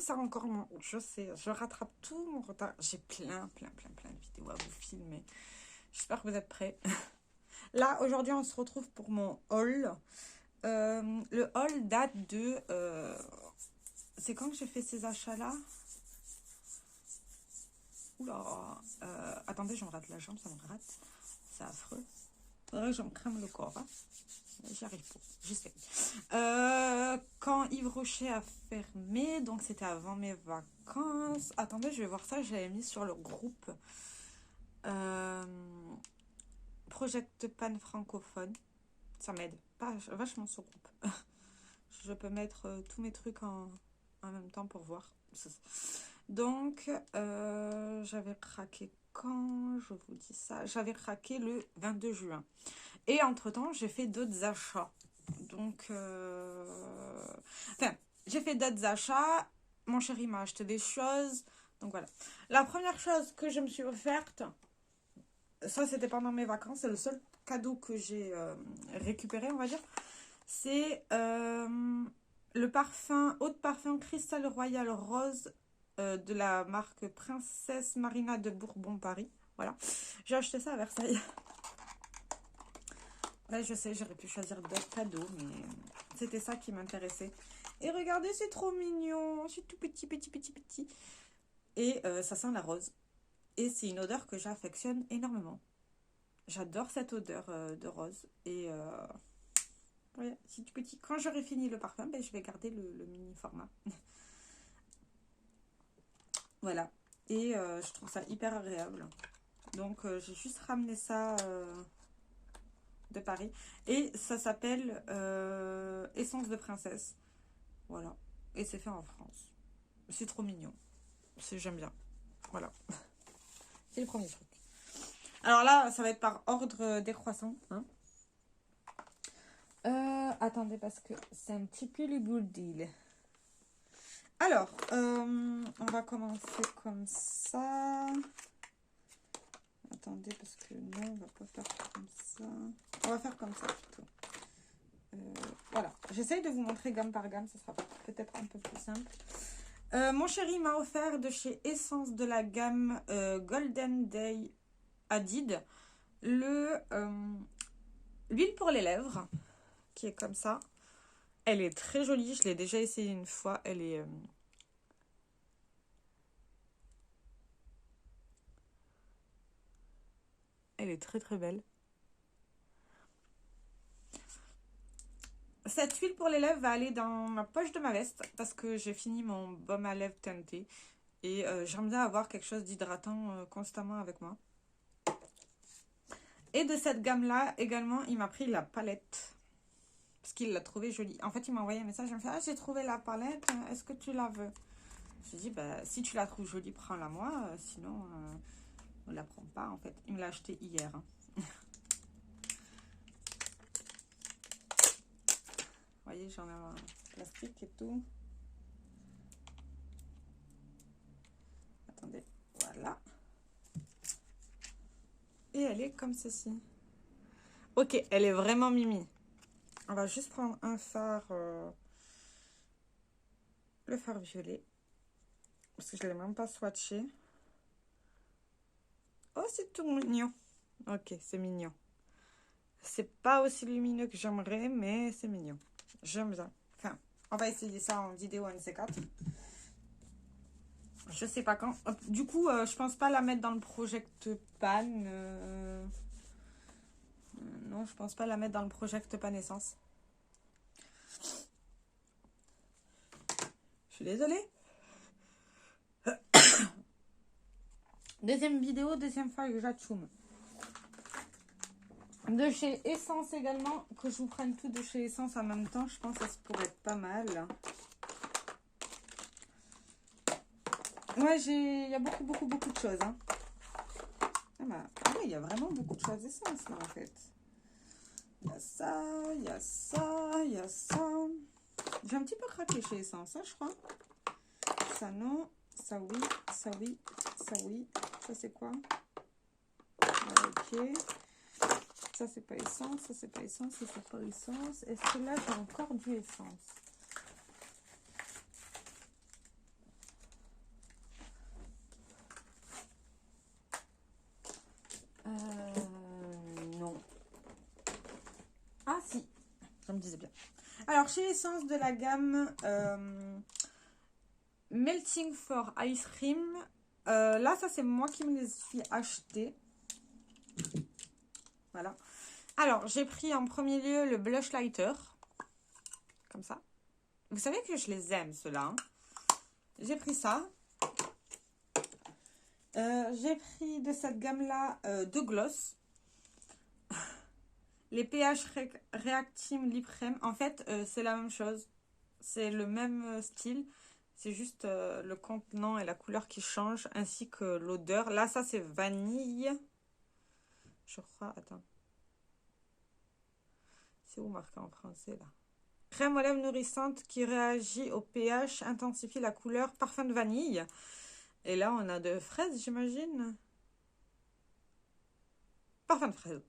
Ça encore moins. Je sais, je rattrape tout mon retard. J'ai plein de vidéos à vous filmer. J'espère que vous êtes prêts. Là, aujourd'hui, on se retrouve pour mon haul. Le haul date de... c'est quand que j'ai fait ces achats-là? Oula, attendez, j'en rate la jambe, ça me gratte. C'est affreux. Faudrait que je me crème le corps. Hein. J'y arrive pas, j'essaie. Quand Yves Rocher a fermé, donc c'était avant mes vacances. Attendez, je vais voir ça, j'avais mis sur le groupe Project Pan francophone. Ça m'aide pas vachement ce groupe. Je peux mettre tous mes trucs en même temps pour voir. Donc, j'avais craqué quand, je vous dis ça, j'avais craqué le 22 juin. Et entre-temps, j'ai fait d'autres achats. Donc, enfin, j'ai fait d'autres achats. Mon chéri m'a acheté des choses. Donc voilà. La première chose que je me suis offerte, ça c'était pendant mes vacances, c'est le seul cadeau que j'ai récupéré, on va dire. C'est le parfum, eau de parfum Cristal Royal Rose de la marque Princesse Marina de Bourbon Paris. Voilà. J'ai acheté ça à Versailles. Ouais, je sais, j'aurais pu choisir d'autres cadeaux, mais c'était ça qui m'intéressait. Et regardez, c'est trop mignon. C'est tout petit. Et ça sent la rose. Et c'est une odeur que j'affectionne énormément. J'adore cette odeur de rose. Et ouais, c'est tout petit. Quand j'aurai fini le parfum, ben, je vais garder le mini format. Voilà. Et je trouve ça hyper agréable. Donc, j'ai juste ramené ça de Paris. Et ça s'appelle Essence de Princesse. Voilà. Et c'est fait en France. C'est trop mignon. J'aime bien. Voilà. C'est le premier truc. Alors là, ça va être par ordre décroissant. Hein. Attendez, parce que c'est un petit peu le bordel. Alors, on va commencer comme ça. Attendez, parce que non, on va pas faire comme ça. On va faire comme ça plutôt. Voilà, j'essaye de vous montrer gamme par gamme, ça sera peut-être un peu plus simple. Mon chéri m'a offert de chez Essence de la gamme Golden Day Hadid l'huile pour les lèvres, qui est comme ça. Elle est très jolie, je l'ai déjà essayé une fois. Elle est... elle est très belle. Cette huile pour les lèvres va aller dans ma poche de ma veste parce que j'ai fini mon baume à lèvres teinté. Et j'aime bien avoir quelque chose d'hydratant constamment avec moi. Et de cette gamme-là, également, il m'a pris la palette. Parce qu'il l'a trouvée jolie. En fait, il m'a envoyé un message. Il me fait, ah, j'ai trouvé la palette. Est-ce que tu la veux? Je lui ai dit, bah, si tu la trouves jolie, prends-la moi. Sinon, ne la prends pas, en fait. Il me l'a acheté hier. Hein. Vous voyez, j'en ai un plastique et tout. Attendez, voilà. Et elle est comme ceci. Ok, elle est vraiment mimi. On va juste prendre un fard, le fard violet. Parce que je ne l'ai même pas swatché. Oh, c'est tout mignon. Ok, c'est mignon. C'est pas aussi lumineux que j'aimerais, mais c'est mignon. J'aime bien. Enfin, on va essayer ça en vidéo un de ces quatre. Je sais pas quand. Du coup, je pense pas la mettre dans le Project Pan. Non, je pense pas la mettre dans le Project Pan Essence. Je suis désolée. Deuxième vidéo, deuxième fois que j'atchoum. De chez Essence également, que je vous prenne tout de chez Essence en même temps, je pense que ça pourrait être pas mal. Ouais, il y a beaucoup de choses. Hein. Ah bah, ouais, il y a vraiment beaucoup de choses Essence là en fait. Il y a ça, il y a ça, il y a ça. J'ai un petit peu craqué chez Essence, hein, je crois. Ça non, ça oui, ça oui, ça oui. Ça c'est quoi? Ok. Ça c'est pas Essence, ça c'est pas Essence, ça c'est pas Essence. Est-ce que là j'ai encore du Essence? Alors, chez Essence de la gamme Melting for Ice Cream, là, ça, c'est moi qui me les suis achetés. Voilà. Alors, j'ai pris en premier lieu le Blush Lighter. Comme ça. Vous savez que je les aime, ceux-là. Hein. J'ai pris ça. J'ai pris de cette gamme-là deux gloss. Les pH Reactim Liprem. En fait, c'est la même chose. C'est le même style. C'est juste le contenant et la couleur qui changent, ainsi que l'odeur. Là, ça, c'est vanille. Je crois, attends. C'est où marqué en français, là? Crème aux lèvres nourrissante qui réagit au pH, intensifie la couleur, parfum de vanille. Et là, on a de fraises, j'imagine. Parfum de fraise.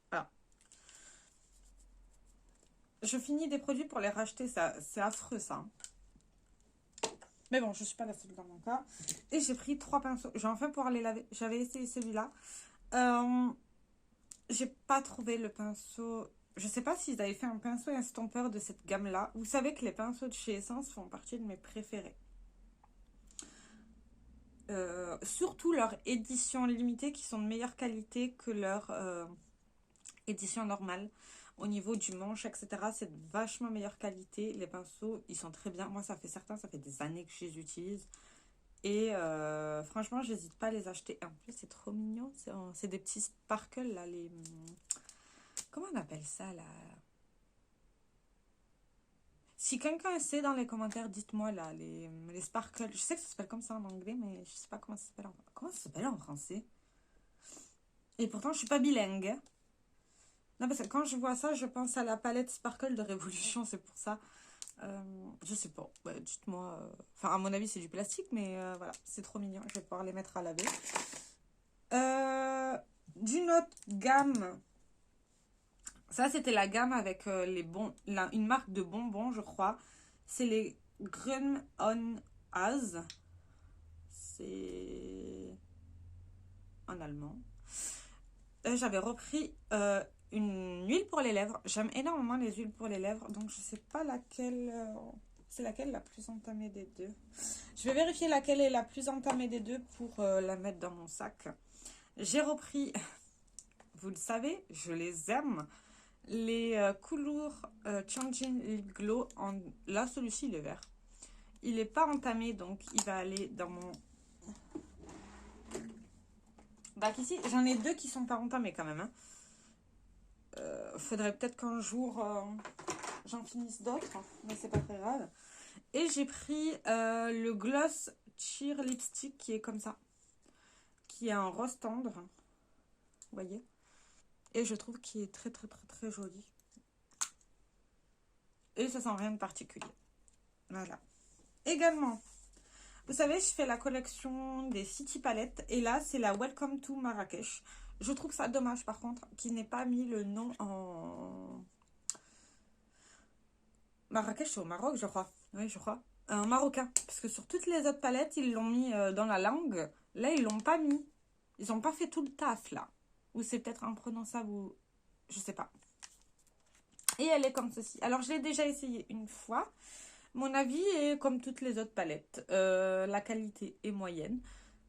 Voilà. Je finis des produits pour les racheter, ça, c'est affreux, ça. Mais bon, je ne suis pas la seule dans mon cas. Et j'ai pris 3 pinceaux. Je vais enfin pouvoir les laver. J'avais essayé celui-là. J'ai pas trouvé le pinceau. Je sais pas s'ils avaient fait un pinceau estompeur de cette gamme-là. Vous savez que les pinceaux de chez Essence font partie de mes préférés. Surtout leur édition limitée qui sont de meilleure qualité que leur édition normale. Au niveau du manche, etc. C'est de vachement meilleure qualité. Les pinceaux, ils sont très bien. Moi, ça fait des années que je les utilise. Et franchement, j'hésite pas à les acheter. En plus, c'est trop mignon. C'est des petits sparkles, là. Comment on appelle ça, là? Si quelqu'un sait dans les commentaires, dites-moi, là, les sparkles. Je sais que ça s'appelle comme ça en anglais, mais je sais pas comment ça s'appelle comment ça s'appelle en français. Et pourtant, je suis pas bilingue. Non, parce que quand je vois ça, je pense à la palette Sparkle de Révolution, c'est pour ça. Je sais pas, ouais, dites-moi. Enfin, à mon avis, c'est du plastique, mais voilà, c'est trop mignon. Je vais pouvoir les mettre à laver. D'une autre gamme, ça c'était la gamme avec une marque de bonbons, je crois. C'est les Grün on Az. C'est en allemand. J'avais repris une huile pour les lèvres. J'aime énormément les huiles pour les lèvres. Donc, je sais pas laquelle... c'est laquelle la plus entamée des deux. Je vais vérifier laquelle est la plus entamée des deux pour la mettre dans mon sac. J'ai repris... Vous le savez, je les aime. Les Couleur Changing Lip Glow. Là, celui-ci, il est vert. Il n'est pas entamé, donc il va aller dans mon... bac ici. J'en ai deux qui sont pas entamés quand même. Hein. Faudrait peut-être qu'un jour j'en finisse d'autres, mais c'est pas très grave. Et j'ai pris le Gloss Cheer Lipstick qui est comme ça, qui est en rose tendre, vous voyez. Et je trouve qu'il est très très très très joli. Et ça sent rien de particulier. Voilà. Également, vous savez, je fais la collection des City Palettes et là c'est la Welcome to Marrakech. Je trouve ça dommage par contre qu'il n'ait pas mis le nom en... Marrakech, c'est au Maroc, je crois. Oui, je crois. Un marocain. Parce que sur toutes les autres palettes, ils l'ont mis dans la langue. Là, ils l'ont pas mis. Ils n'ont pas fait tout le taf, là. Ou c'est peut-être imprononçable ou... Je sais pas. Et elle est comme ceci. Alors, je l'ai déjà essayé une fois. Mon avis est comme toutes les autres palettes. La qualité est moyenne.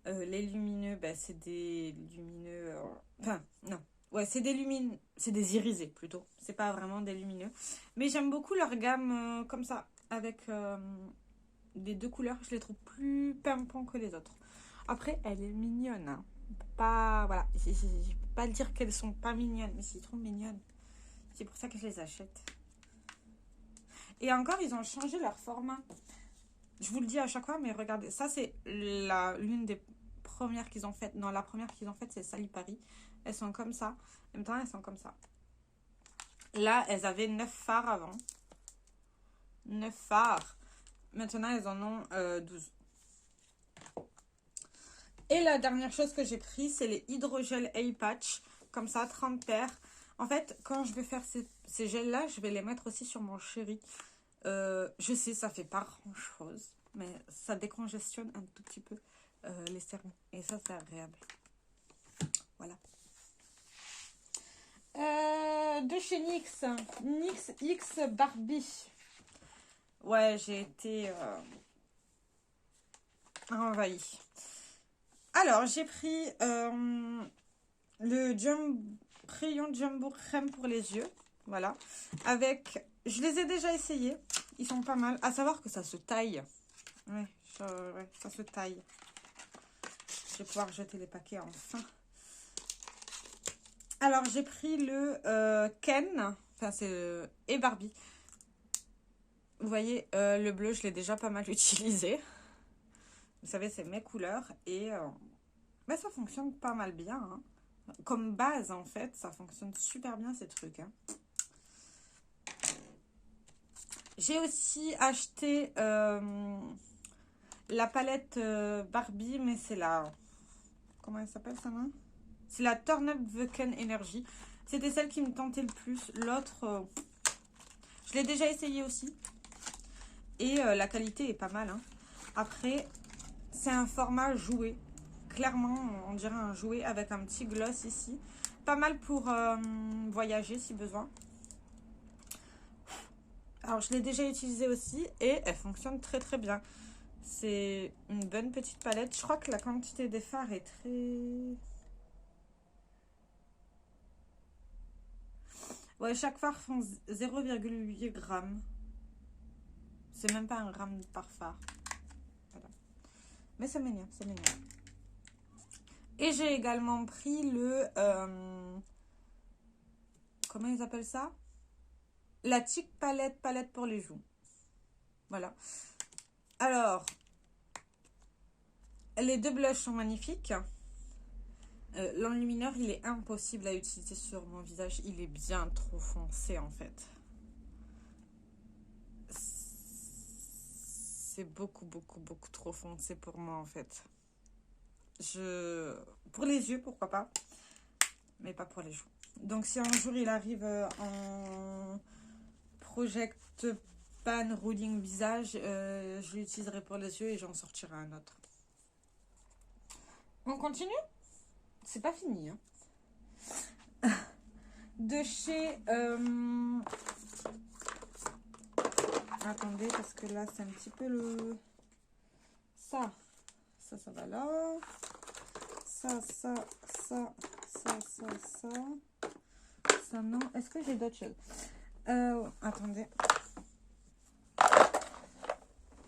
Les lumineux, ben, c'est des lumineux... Enfin, non. Ouais, c'est des lumineux, c'est des irisés plutôt. C'est pas vraiment des lumineux. Mais j'aime beaucoup leur gamme comme ça, avec des deux couleurs. Je les trouve plus pimpants que les autres. Après, elle est mignonne. Hein. Pas, voilà, je peux pas dire qu'elles sont pas mignonnes, mais c'est trop mignonne. C'est pour ça que je les achète. Et encore, ils ont changé leur format. Je vous le dis à chaque fois, mais regardez, ça c'est l'une des premières qu'ils ont faites. Non, la première qu'ils ont faite, c'est Sally Paris. Elles sont comme ça. En même temps, elles sont comme ça. Là, elles avaient 9 fards avant. 9 fards. Maintenant, elles en ont 12. Et la dernière chose que j'ai pris, c'est les hydrogel eye patch. Comme ça, 30 paires. En fait, quand je vais faire ces gels-là, je vais les mettre aussi sur mon chéri. Je sais, ça fait pas grand-chose. Mais ça décongestionne un tout petit peu les cernes. Et ça, c'est agréable. Voilà. De chez NYX. NYX X Barbie. Ouais, j'ai été envahie. Alors, j'ai pris le crayon Jumbo crème pour les yeux. Voilà. Avec... Je les ai déjà essayés. Ils sont pas mal. À savoir que ça se taille. Ouais, ouais, ça se taille. Je vais pouvoir jeter les paquets enfin. Alors, j'ai pris le Ken. Enfin, c'est... et Barbie. Vous voyez, le bleu, je l'ai déjà pas mal utilisé. Vous savez, c'est mes couleurs. Et bah, ça fonctionne pas mal bien. Hein. Comme base, en fait, ça fonctionne super bien, ces trucs. Hein. J'ai aussi acheté la palette Barbie, mais c'est la... Comment elle s'appelle, ça, main? C'est la Turn Up Vulcan Energy. C'était celle qui me tentait le plus. L'autre, je l'ai déjà essayé aussi. Et la qualité est pas mal. Hein. Après, c'est un format jouet. Clairement, on dirait un jouet avec un petit gloss ici. Pas mal pour voyager si besoin. Alors, je l'ai déjà utilisée aussi et elle fonctionne très très bien. C'est une bonne petite palette. Je crois que la quantité des fards est très... Ouais, chaque fard font 0,8 grammes. C'est même pas un gramme par fard. Voilà. Mais c'est mignon, c'est mignon. Et j'ai également pris le... comment ils appellent ça? La Chic palette pour les joues. Voilà. Alors, les deux blushs sont magnifiques. L'enlumineur, il est impossible à utiliser sur mon visage. Il est bien trop foncé, en fait. C'est beaucoup trop foncé pour moi, en fait. Pour les yeux, pourquoi pas. Mais pas pour les joues. Donc, si un jour, il arrive en Project Pan Ruling Visage, je l'utiliserai pour les yeux et j'en sortirai un autre. On continue? C'est pas fini. Hein. De chez... attendez, parce que là, c'est un petit peu le... Ça va là. Ça. Ça, non. Est-ce que j'ai d'autres choses? Attendez.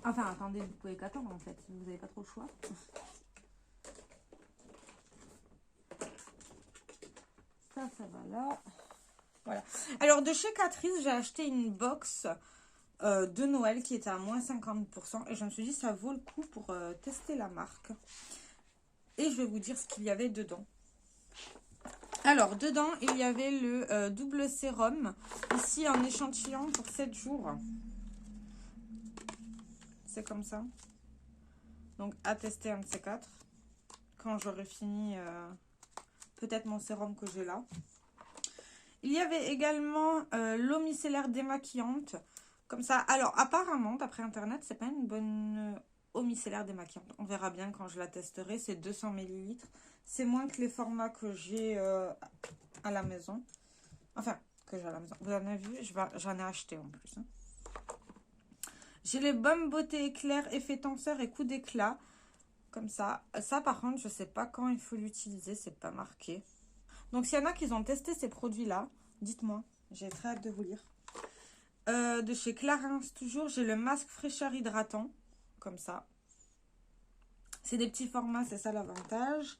Enfin, attendez, vous pouvez qu'attendre, en fait. Vous n'avez pas trop le choix. Ça va là. Voilà. Alors, de chez Catrice, j'ai acheté une box de Noël qui était à moins 50%. Et je me suis dit, ça vaut le coup pour tester la marque. Et je vais vous dire ce qu'il y avait dedans. Alors, dedans, il y avait le double sérum. Ici, un échantillon pour 7 jours. C'est comme ça. Donc, à tester un de ces quatre. Quand j'aurai fini peut-être mon sérum que j'ai là. Il y avait également l'eau micellaire démaquillante. Comme ça. Alors, apparemment, d'après Internet, c'est pas une bonne eau micellaire démaquillante. On verra bien quand je la testerai. C'est 200 ml. C'est moins que les formats que j'ai à la maison. Enfin, que j'ai à la maison. Vous en avez vu? J'en ai acheté en plus. Hein. J'ai les Baume Beauté Éclair, effet tenseur et coup d'éclat. Comme ça. Ça, par contre, je sais pas quand il faut l'utiliser. C'est pas marqué. Donc, s'il y en a qui ont testé ces produits-là, dites-moi. J'ai très hâte de vous lire. De chez Clarins, toujours, j'ai le masque fraîcheur hydratant. Comme ça. C'est des petits formats, c'est ça l'avantage.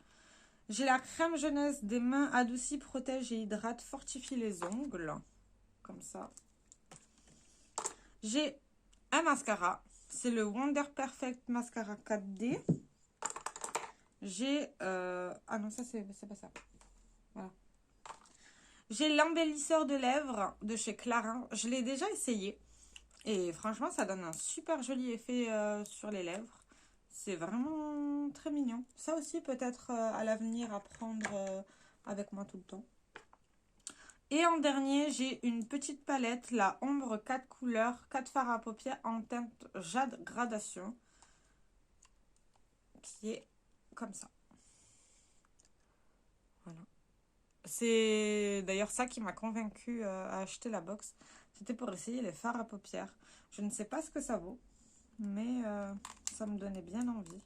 J'ai la crème jeunesse des mains adoucie, protège et hydrate, fortifie les ongles. Comme ça. J'ai un mascara. C'est le Wonder Perfect Mascara 4D. J'ai... ah non, ça c'est pas ça. Voilà. J'ai l'embellisseur de lèvres de chez Clarins. Je l'ai déjà essayé. Et franchement, ça donne un super joli effet sur les lèvres. C'est vraiment très mignon. Ça aussi, peut-être à l'avenir, à prendre avec moi tout le temps. Et en dernier, j'ai une petite palette, la Ombre 4 couleurs, 4 fards à paupières en teinte jade gradation. Qui est comme ça. Voilà. C'est d'ailleurs ça qui m'a convaincue à acheter la box. C'était pour essayer les fards à paupières. Je ne sais pas ce que ça vaut, mais ça me donnait bien envie.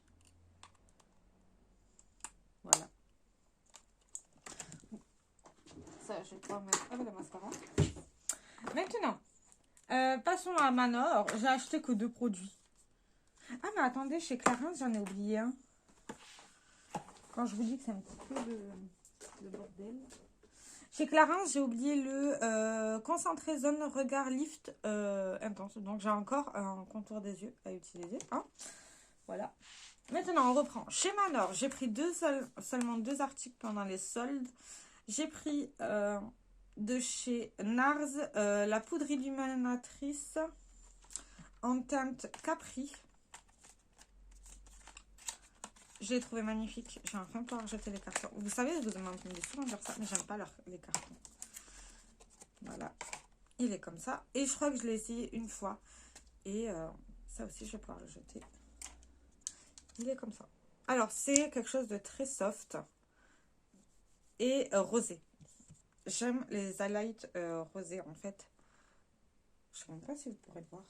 Voilà. Ça, je vais pouvoir mettre avec le mascara. Maintenant, passons à Manor. J'ai acheté que 2 produits. Ah, mais attendez, chez Clarins, j'en ai oublié un. Quand je vous dis que c'est un petit peu de bordel. Chez Clarins, j'ai oublié le concentré zone regard lift intense. Donc, j'ai encore un contour des yeux à utiliser. Hein. Voilà. Maintenant, on reprend. Chez Manor, j'ai pris seulement 2 articles pendant les soldes. J'ai pris de chez Nars la poudre illuminatrice en teinte Capri. Je l'ai trouvé magnifique. J'ai enfin pouvoir jeter les cartons. Vous savez, je vous m'entendez souvent dire ça, mais j'aime pas les cartons. Voilà. Il est comme ça. Et je crois que je l'ai essayé une fois. Et ça aussi, je vais pouvoir le jeter. Il est comme ça. Alors, c'est quelque chose de très soft et rosé. J'aime les highlights rosés, en fait. Je ne sais même pas si vous pourrez le voir.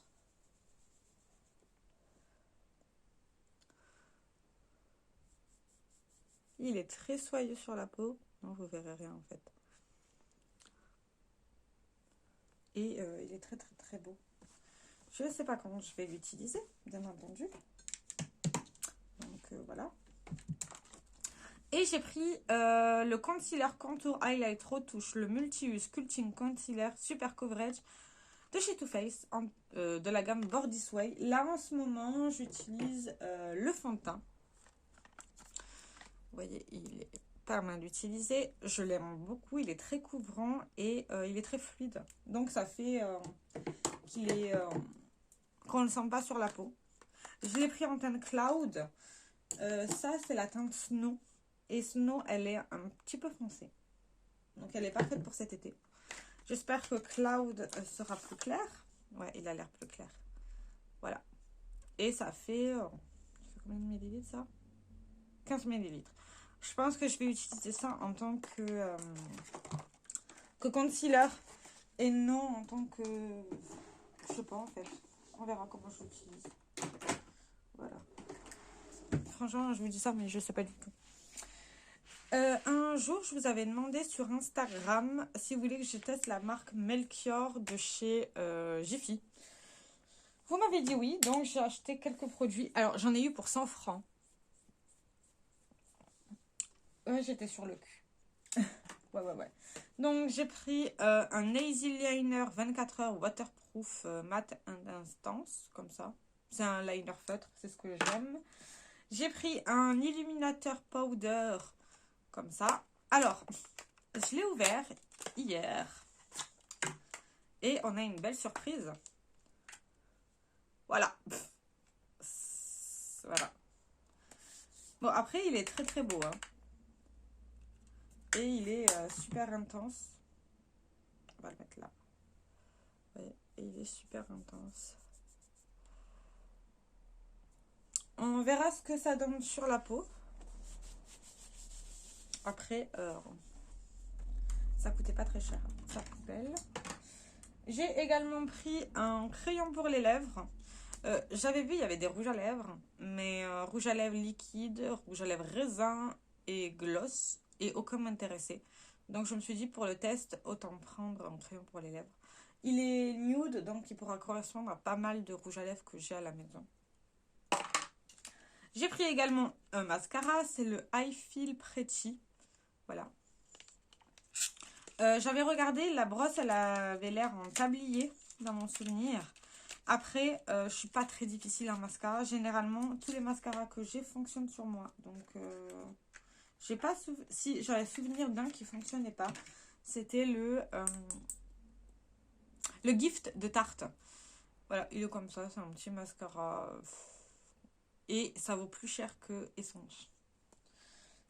Il est très soyeux sur la peau. Non, vous verrez rien, en fait. Et il est très, très, très beau. Je ne sais pas comment je vais l'utiliser, bien entendu. Donc, voilà. Et j'ai pris le concealer contour highlight retouche, le multi-use sculpting concealer super coverage de chez Too Faced de la gamme Born This Way. Là en ce moment j'utilise le fond de teint. Vous voyez, il est pas mal d'utiliser. Je l'aime beaucoup, il est très couvrant et il est très fluide. Donc ça fait qu'il est qu'on ne le sent pas sur la peau. Je l'ai pris en teinte Cloud. Ça c'est la teinte Snow. Et Snow, elle est un petit peu foncée. Donc, elle n'est pas faite pour cet été. J'espère que Cloud sera plus clair. Ouais, il a l'air plus clair. Voilà. Et ça fait combien de millilitres, ça? 15 millilitres. Je pense que je vais utiliser ça en tant que concealer. Et non en tant que... Je sais pas, en fait. On verra comment je l'utilise. Voilà. Franchement, je vous dis ça, mais je sais pas du tout. Un jour, je vous avais demandé sur Instagram si vous voulez que je teste la marque Melchior de chez Jiffy. Vous m'avez dit oui, donc j'ai acheté quelques produits. Alors, j'en ai eu pour 100 francs. Ouais, j'étais sur le cul. Ouais. Donc, j'ai pris un Easy Liner 24 heures waterproof matte and intense, comme ça. C'est un liner feutre, c'est ce que j'aime. J'ai pris un illuminateur powder, comme ça. Alors, je l'ai ouvert hier. Et on a une belle surprise. Voilà. Voilà. Bon, après, il est très très beau. Hein. Et il est super intense. On va le mettre là. Ouais, et il est super intense. On verra ce que ça donne sur la peau. Après, ça coûtait pas très cher. Sa poubelle. J'ai également pris un crayon pour les lèvres. J'avais vu, il y avait des rouges à lèvres. Mais rouge à lèvres liquide, rouge à lèvres raisin et gloss. Et aucun m'intéressait. Donc je me suis dit, pour le test, autant prendre un crayon pour les lèvres. Il est nude, donc il pourra correspondre à pas mal de rouge à lèvres que j'ai à la maison. J'ai pris également un mascara. C'est le I Feel Pretty. Voilà. J'avais regardé, la brosse, elle avait l'air en tablier dans mon souvenir. Après, je suis pas très difficile en mascara. Généralement, tous les mascaras que j'ai fonctionnent sur moi. Donc, j'ai pas si j'avais souvenir d'un qui fonctionnait pas. C'était le Gift de Tarte. Voilà, il est comme ça. C'est un petit mascara. Et ça vaut plus cher que Essence.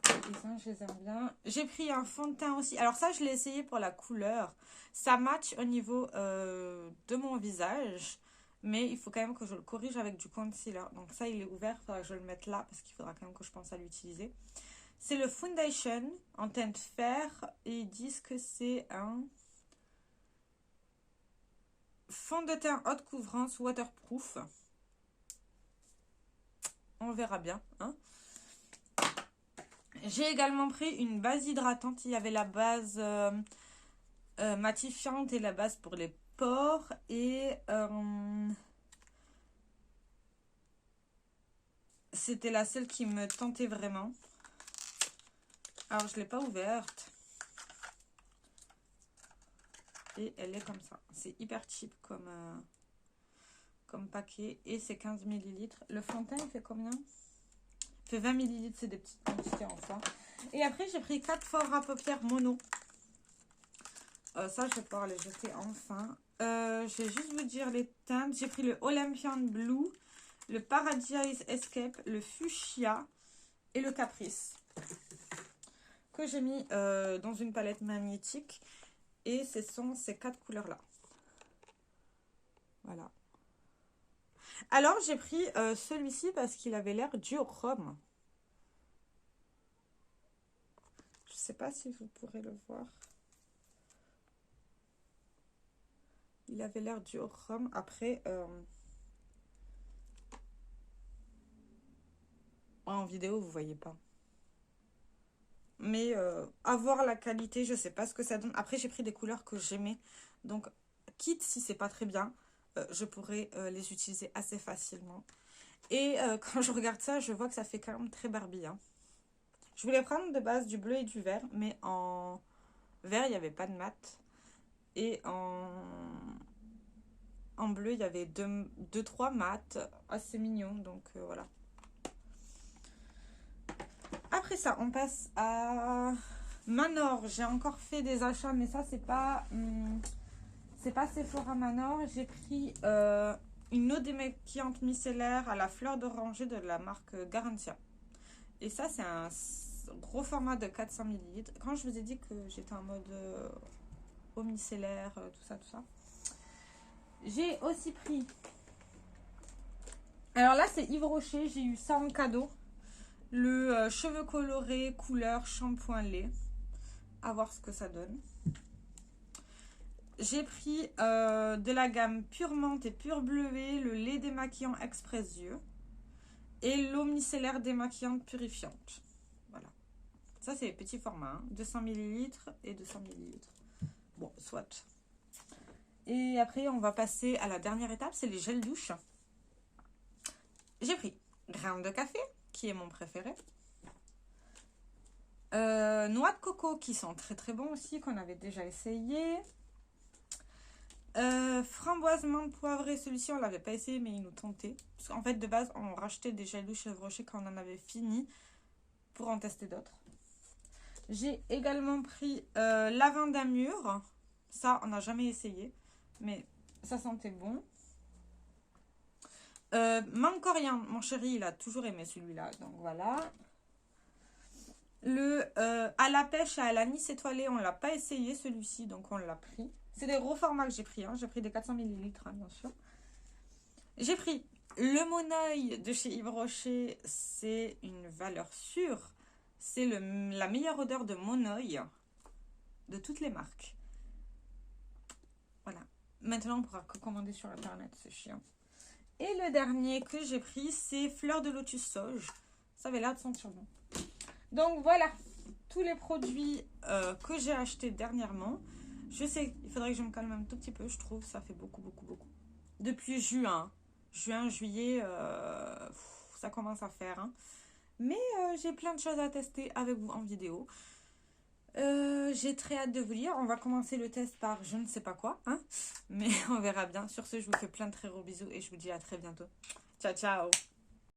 Essence, je les aime bien. J'ai pris un fond de teint aussi. Alors ça, je l'ai essayé pour la couleur. Ça match au niveau de mon visage. Mais il faut quand même que je le corrige avec du concealer. Donc ça, il est ouvert. Il faudra que je le mette là parce qu'il faudra quand même que je pense à l'utiliser. C'est le Foundation en teinte fer. Et ils disent que c'est un fond de teint haute couvrance waterproof. On verra bien. Hein. J'ai également pris une base hydratante. Il y avait la base matifiante et la base pour les pores. Et c'était la seule qui me tentait vraiment. Alors, je ne l'ai pas ouverte. Et elle est comme ça. C'est hyper cheap comme paquet. Et c'est 15 ml. Le fond de teint, il fait combien? Il fait 20 ml. C'est des petites quantités enfin. Et après, j'ai pris 4 forts à paupières mono. Ça, je vais pouvoir les jeter enfin. Je vais juste vous dire les teintes. J'ai pris le Olympian Blue, le Paradise Escape, le Fuchsia et le Caprice. Que j'ai mis dans une palette magnétique. Et ce sont ces 4 couleurs-là. Voilà. Alors, j'ai pris celui-ci parce qu'il avait l'air duochrome. Je ne sais pas si vous pourrez le voir. Il avait l'air duochrome. Après, en vidéo, vous ne voyez pas. Mais à voir la qualité, je ne sais pas ce que ça donne. Après, j'ai pris des couleurs que j'aimais. Donc, quitte si c'est pas très bien, je pourrais les utiliser assez facilement. Et quand je regarde ça, je vois que ça fait quand même très Barbie. Hein. Je voulais prendre de base du bleu et du vert. Mais en vert, il n'y avait pas de mat. Et en bleu, il y avait 2-3 mats assez mignons. Donc, voilà. Après ça, on passe à Manor. J'ai encore fait des achats, mais ça, c'est pas Sephora Manor. J'ai pris une eau démaquillante micellaire à la fleur d'oranger de la marque Garantia. Et ça, c'est un gros format de 400 ml. Quand je vous ai dit que j'étais en mode eau micellaire, tout ça. J'ai aussi pris... Alors là, c'est Yves Rocher. J'ai eu ça en cadeau. Le cheveux colorés couleur shampoing lait. À voir ce que ça donne. J'ai pris de la gamme Pure Menthe et Pure Bleuet, le lait démaquillant express yeux. Et l'eau micellaire démaquillante purifiante. Voilà. Ça, c'est les petits formats. Hein. 200 ml et 200 ml. Bon, soit. Et après, on va passer à la dernière étape. C'est les gels douche. J'ai pris grains de café, qui est mon préféré. Noix de coco, qui sont très très bons aussi, qu'on avait déjà essayé. Framboise menthe poivrée, celui-ci on l'avait pas essayé mais il nous tentait. Parce qu'en fait de base on rachetait des gels douche Yves Rocher quand on en avait fini pour en tester d'autres. J'ai également pris lavande à mûre. Ça on n'a jamais essayé mais ça sentait bon. Menthe coriandre, mon chéri il a toujours aimé celui-là donc voilà. Le à la pêche et à l'anis étoilé on l'a pas essayé celui-ci donc on l'a pris. C'est des gros formats que j'ai pris. Hein. J'ai pris des 400 ml, hein, bien sûr. J'ai pris le Monoeil de chez Yves Rocher. C'est une valeur sûre. C'est la meilleure odeur de Monoeil de toutes les marques. Voilà. Maintenant, on pourra commander sur Internet. C'est chiant. Et le dernier que j'ai pris, c'est Fleur de Lotus Sauge. Ça avait l'air de sentir bon. Donc, voilà. Tous les produits que j'ai achetés dernièrement. Je sais, il faudrait que je me calme un tout petit peu, je trouve. Ça fait beaucoup. Depuis juin, juillet, ça commence à faire. Hein. Mais j'ai plein de choses à tester avec vous en vidéo. J'ai très hâte de vous lire. On va commencer le test par je ne sais pas quoi. Hein. Mais on verra bien. Sur ce, je vous fais plein de très gros bisous et je vous dis à très bientôt. Ciao, ciao.